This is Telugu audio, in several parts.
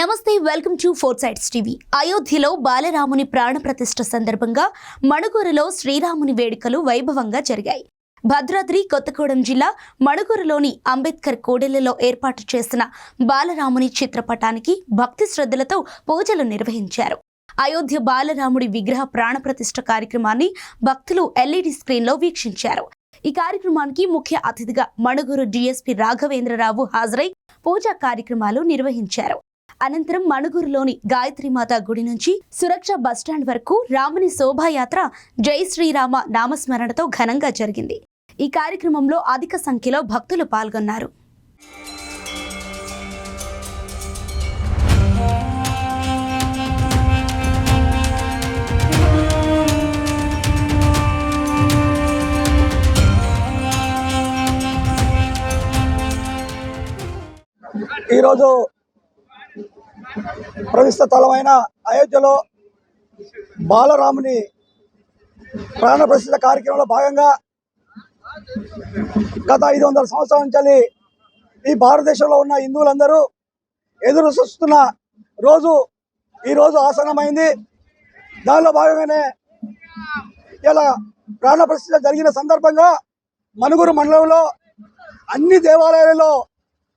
నమస్తే welcome to four sides TV. అయోధ్యలో బాలరాముని ప్రాణప్రతిష్ఠ సందర్భంగా మణుగూరులో శ్రీరాముని వేడుకలు వైభవంగా జరిగాయి. భద్రాద్రి కొత్తగూడెం జిల్లా మణుగూరులోని అంబేద్కర్ కూడలిలో ఏర్పాటు చేసిన బాలరాముని చిత్రపటానికి భక్తి శ్రద్ధలతో పూజలు నిర్వహించారు. అయోధ్య బాలరాముడి విగ్రహ ప్రాణప్రతిష్ఠ కార్యక్రమాన్ని భక్తులు ఎల్ఈడి స్క్రీన్లో వీక్షించారు. ఈ కార్యక్రమానికి ముఖ్య అతిథిగా మణుగూరు డీఎస్పీ రాఘవేంద్రరావు హాజరై పూజా కార్యక్రమాలు నిర్వహించారు. అనంతరం మణుగూరులోని గాయత్రీమాత గుడి నుంచి సురక్ష బస్టాండ్ వరకు రాముని శోభాయాత్ర జై శ్రీరామ నామస్మరణతో ఘనంగా జరిగింది. ఈ కార్యక్రమంలో అధిక సంఖ్యలో భక్తులు పాల్గొన్నారు. ఈరోజు ప్రతిష్ఠ స్థలమైన అయోధ్యలో బాలరాముని ప్రాణ ప్రతిష్ఠ కార్యక్రమంలో భాగంగా గత 500 సంవత్సరాల నుంచి ఈ భారతదేశంలో ఉన్న హిందువులందరూ ఎదురు చూస్తున్న రోజు ఈరోజు ఆసన్నమైంది. దానిలో భాగంగానే ఇలా ప్రాణ ప్రతిష్ఠ జరిగిన సందర్భంగా మణుగూరు మండలంలో అన్ని దేవాలయాలలో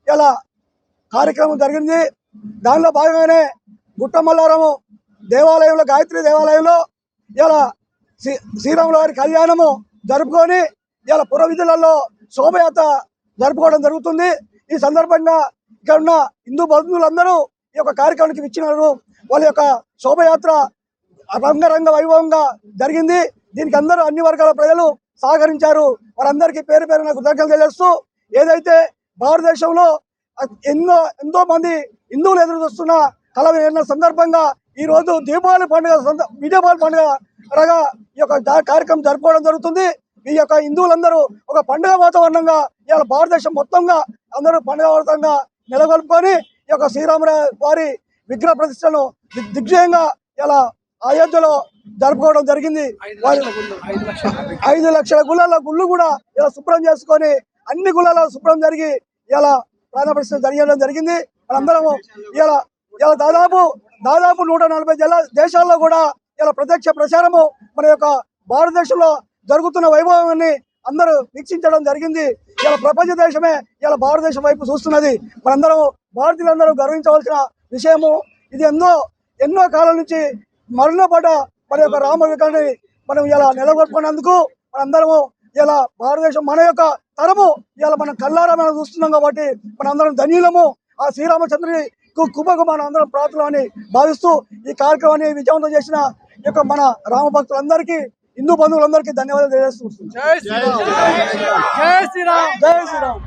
ఇలా కార్యక్రమం జరిగింది. దానిలో భాగంగానే గుట్టమల్లారము దేవాలయంలో గాయత్రి దేవాలయంలో ఇలా శ్రీరాముల వారి కళ్యాణము జరుపుకొని ఇలా పురవిధులలో శోభయాత్ర జరుపుకోవడం జరుగుతుంది. ఈ సందర్భంగా ఇక్కడ ఉన్న హిందూ బంధువులందరూ ఈ యొక్క కార్యక్రమానికి విచ్చినారు. వాళ్ళ యొక్క శోభయాత్ర రంగరంగ వైభవంగా జరిగింది. దీనికి అందరూ అన్ని వర్గాల ప్రజలు సహకరించారు. వారందరికీ పేరు పేరున కృతజ్ఞతలు తెలియజేస్తూ ఏదైతే భారతదేశంలో ఎంతో మంది హిందువులు ఎదురు చూస్తున్న కళ సందర్భంగా ఈ రోజు దీపావళి పండుగ విజయపాలి పండుగ ఈ యొక్క కార్యక్రమం జరుపుకోవడం జరుగుతుంది. ఈ యొక్క హిందువులందరూ ఒక పండుగ వాతావరణంగా ఇలా భారతదేశం మొత్తంగా అందరూ పండుగ వాతావరణంగా నెలకొల్పుకొని ఈ యొక్క శ్రీరాముల వారి విగ్రహ ప్రతిష్టను దిగ్విజయంగా ఇలా అయోధ్యలో జరుపుకోవడం జరిగింది. 5 లక్షల గుళ్ళు కూడా ఇలా శుభ్రం చేసుకొని అన్ని గుళ్ళలో శుభ్రం జరిగి ఇలా ప్రాణ ప్రతిష్ఠ జరగడం జరిగింది. మనందరము ఇలా దాదాపు 140 దేశాల్లో కూడా ఇలా ప్రత్యక్ష ప్రచారము మన యొక్క భారతదేశంలో జరుగుతున్న వైభవాన్ని అందరూ వీక్షించడం జరిగింది. ఇలా ప్రపంచ దేశమే ఇలా భారతదేశం వైపు చూస్తున్నది. మనందరం భారతీయులందరూ గర్వించవలసిన విషయము. ఇది ఎన్నో కాలం నుంచి మరణపడ్డ మన యొక్క రామ విగ్రహాన్ని మనం ఇలా నెలకొల్పుకున్నందుకు మనందరము ఇలా భారతదేశం మన యొక్క తరము ఇలా మనం కళ్ళారా మనం చూస్తున్నాం కాబట్టి మనందరం ధన్యులము. ఆ శ్రీరామచంద్రుని కృపకు మనం అందరం ప్రార్థనని భావిస్తూ ఈ కార్యక్రమాన్ని విజయవంతం చేసిన యొక్క మన రామ భక్తులందరికీ హిందూ బంధువులందరికీ ధన్యవాదాలు తెలియజేస్తున్నాం. జై శ్రీరామ్.